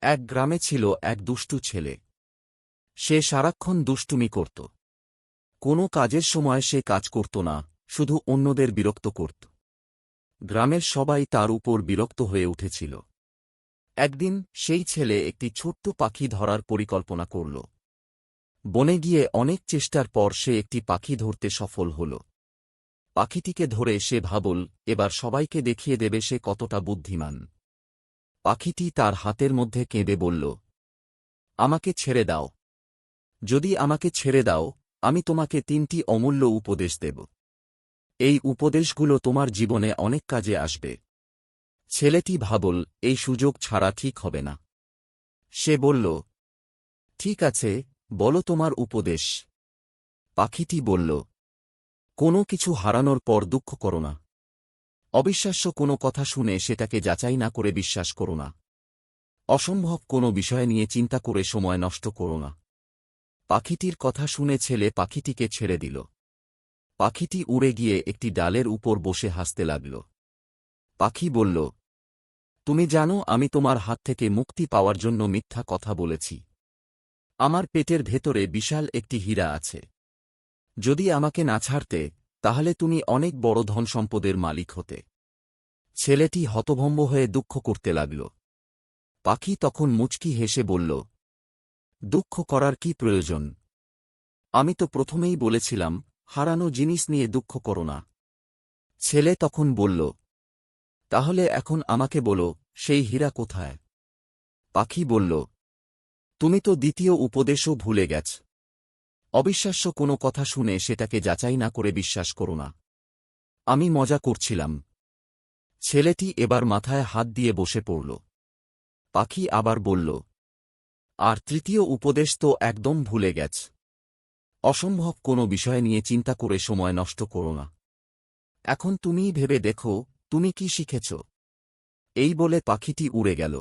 এক গ্রামে ছিল এক দুষ্টু ছেলে। সে সারাক্ষণ দুষ্টুমি করত। কোনো কাজের সময় সে কাজ করত না, শুধু অন্যদের বিরক্ত করত। গ্রামের সবাই তার উপর বিরক্ত হয়ে উঠেছিল। একদিন সেই ছেলে একটি ছোট্ট পাখি ধরার পরিকল্পনা করল। বনে গিয়ে অনেক চেষ্টার পর সে একটি পাখি ধরতে সফল হল। পাখিটিকে ধরে সে ভাবল, এবার সবাইকে দেখিয়ে দেবে সে কতটা বুদ্ধিমান। পাখিটি তার হাতের মধ্যে কেঁদে বলল, আমাকে ছেড়ে দাও। যদি আমাকে ছেড়ে দাও, আমি তোমাকে 3টি অমূল্য উপদেশ দেব। এই উপদেশগুলো তোমার জীবনে অনেক কাজে আসবে। ছেলেটি ভাবল, এই সুযোগ ছাড়া ঠিক হবে না। সে বলল, ঠিক আছে, বলো তোমার উপদেশ। পাখিটি বলল, কোনো কিছু হারানোর পর দুঃখ করো না। অবিশ্বাস্য কোনো কথা শুনে সেটাকে যাচাই না করে বিশ্বাস করো না। অসম্ভব কোনো বিষয় নিয়ে চিন্তা করে সময় নষ্ট করো না। পাখিটির কথা শুনে ছেলে পাখিটিকে ছেড়ে দিল। পাখিটি উড়ে গিয়ে একটি ডালের উপর বসে হাসতে লাগল। পাখি বলল, তুমি জানো আমি তোমার হাত থেকে মুক্তি পাওয়ার জন্য মিথ্যা কথা বলেছি। আমার পেটের ভেতরে বিশাল একটি হীরা আছে। যদি আমাকে না ছাড়তে, তাহলে তুমি অনেক বড় ধনসম্পদের মালিক হতে। ছেলেটি হতভম্ব হয়ে দুঃখ করতে লাগল। পাখি তখন মুচকি হেসে বলল, দুঃখ করার কি প্রয়োজন? আমি তো প্রথমেই বলেছিলাম, হারানো জিনিস নিয়ে দুঃখ করো না। ছেলে তখন বলল, তাহলে এখন আমাকে বলো, সেই হীরা কোথায়? পাখি বলল, তুমি তো দ্বিতীয় উপদেশও ভুলে গেছ। অবিশ্বাস্য কোনো কথা শুনে সেটাকে যাচাই না করে বিশ্বাস করো না। আমি মজা করছিলাম। ছেলেটি এবার মাথায় হাত দিয়ে বসে পড়ল। পাখি আবার বলল, আর তৃতীয় উপদেশ তো একদম ভুলে গেছ। অসম্ভব কোনো বিষয় নিয়ে চিন্তা করে সময় নষ্ট করো না। এখন তুমিই ভেবে দেখো, তুমি কি শিখেছ। এই বলে পাখিটি উড়ে গেল।